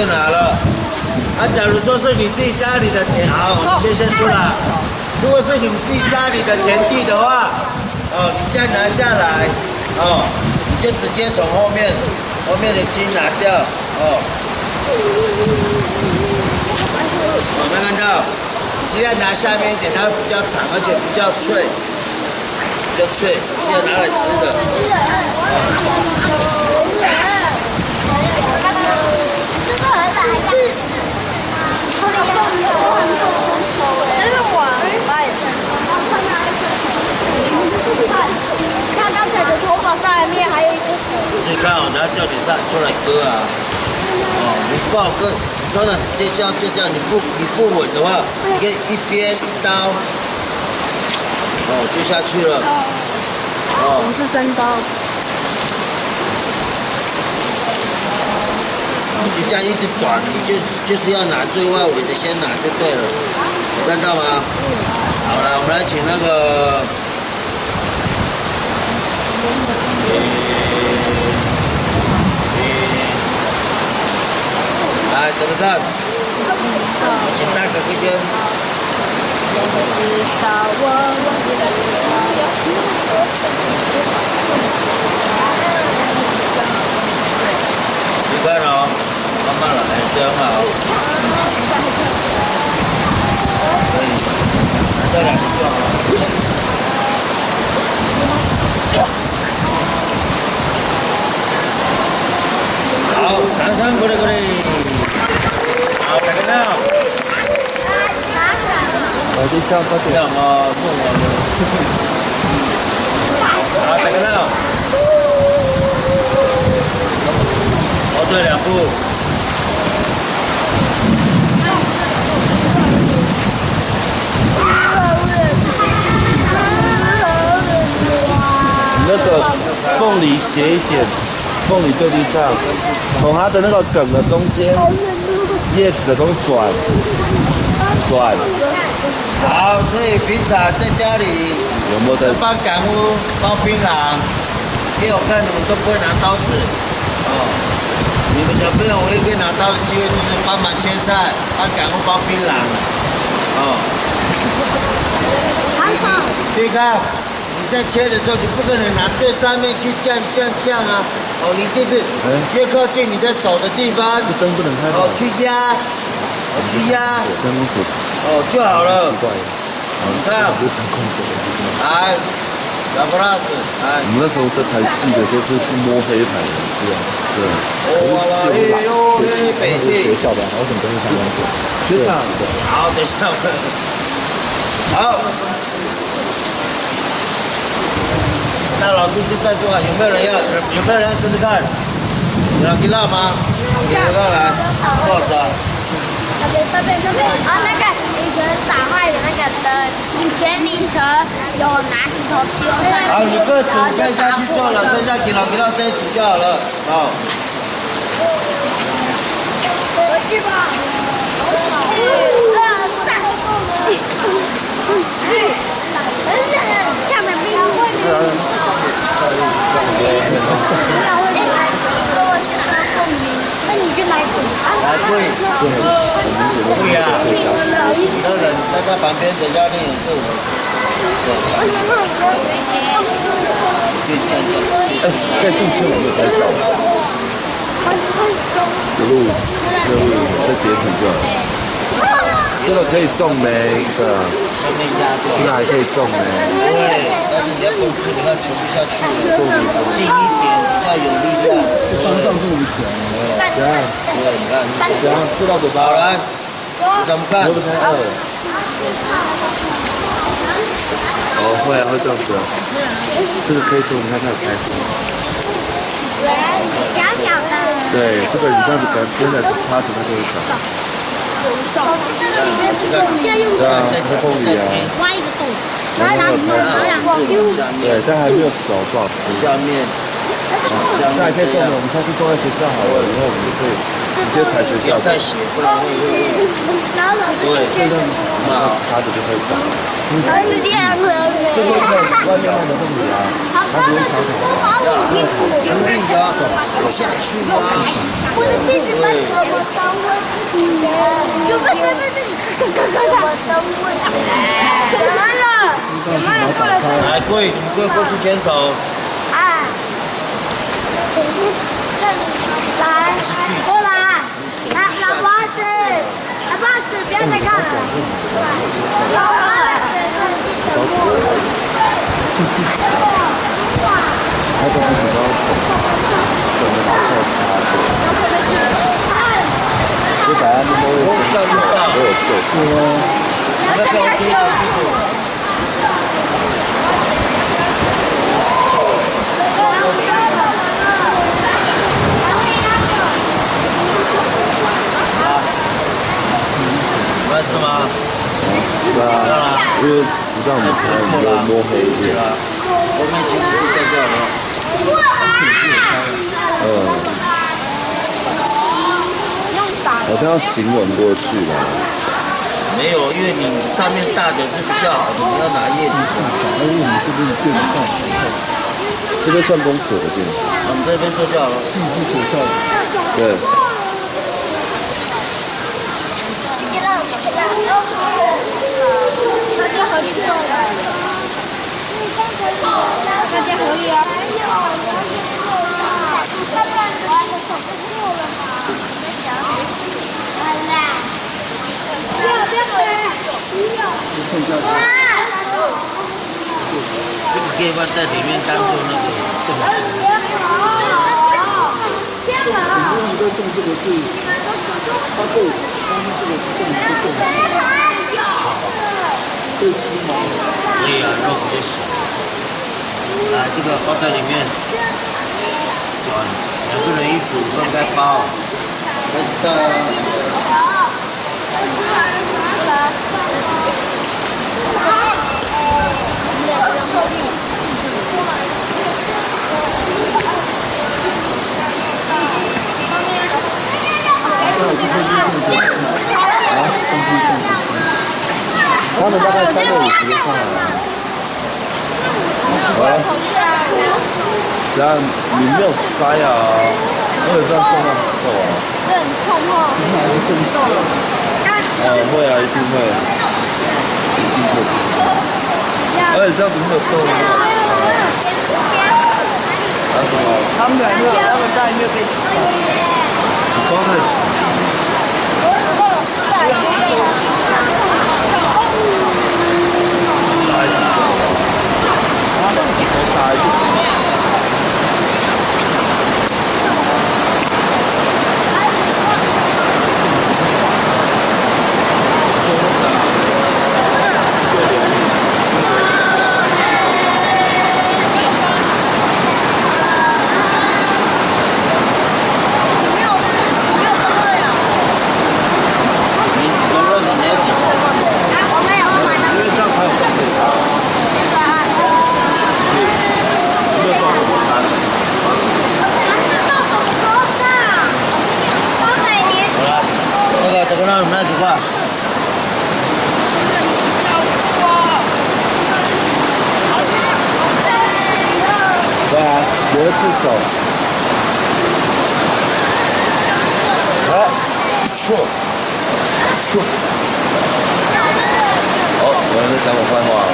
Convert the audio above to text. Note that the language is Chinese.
拿了。假如说是你自己家里的田，好，我们先说了。如果是你自己家里的田地的话，你再拿下来，你就直接从后面的茎拿掉，有没有看到？鸡蛋拿下面一点，它比较长，而且比较脆，适合拿来吃的。看刚才的头发上面还有一只手。你看然后叫你出来割啊！你不好割，当然直接削就这样。你不稳的话，你可以一边一刀，就下去了。我是3刀。你就这样一直转，你就是要拿最外围的先拿就对了，有看到吗？好了，我们来请那个，来怎么上？请大哥哥先。你看哦，慢慢来，这样好。可以，再2个就好了。好，掌声鼓励鼓励。好，大家好。这下发现什么弄完了？好，大家好。对2步。那个凤梨斜一点，凤梨对地上，从它的那个梗的中间，叶子的中转。好，所以平常在家里有没有在帮干屋包槟榔？因为我看你们都不会拿刀子，你们小朋友唯一可以拿刀的机会就是帮忙切菜，帮干屋包槟榔，你看你在切的时候，你不可能拿最上面去这样啊，你一定是越靠近你的手的地方，灯不能开，去压，就好了。你看，来。小 plus， 我们那时候这台戏的就是去摸黑牌的，是吧？对。北京学校的，我怎么跟你讲清楚？学长，好，等一下，好。那老师就再说了，有没有人要试试看？有人辣吗？有没有来？多少钱？那个以前打坏的那个灯，以前凌晨有拿石头丢上去，好，你各组看下去做了，剩下给到这一组就好了。好。回去吧。下面冰会。那你去买滚来贵啊！那人在旁边，等下练也是我。在进车我们拍照。这路在截图就好。这个可以种没？这个还可以种没？对，但是你要控制，你要球不下去，近一点，要有力量。山上这么强，怎样？对，你看，怎样？吃到嘴巴。好来，怎么看？会不会太饿？会啊，会这样子啊。这个可以种，你看它有开花。小小的。对，这个你这样子跟着插着它就会长。对啊，这凤梨啊。挖一个洞，然后弄丢。对，但还没有熟，不好吃。下面，这还可以种的，我们下次种在学校好了，以后我们就可以直接采学校。再写，不然会。对，这个那插着就会长。很亮了。这个在外面卖的凤梨啊，它不是长条的，出力啊，手下去啊。我的弟弟在什么单位？有个对，我单位。怎么了？怎么了？过来。来，跪，你跪过去牵手。哎。来，过来。拿巴士，拿巴士，不要再看了。拿巴士，沉默。他都不知道怎么拿错他，就把他们都下路大，都有救。那个 OK 的。没事吗？是啊，因为不让你看，就摸黑一点。后面其实是在这了。好像要行文过去了。没有，因为你上面大的是比较好的，你要拿叶子。这边算公所的店。我们这边做就好了。是学校。对。大家合力做的。大家合力啊！这个可以放在里面当做那个种子。我们在种这个是，它对，它这个种是对鸡毛。可以啊，肉比较小。来，这个放在里面，转，2个人一组，分开包。开始到。他们大概3个50就上来了。好了，这样你没有塞啊，这样重量不够啊。这很痛哦。会啊，一定会。而且这样子没有动啊。啊什么？他们在里面可以吃。你装在。这个让我们来几块。对啊，留次手。好，错，错。哦，有人在讲我坏话了。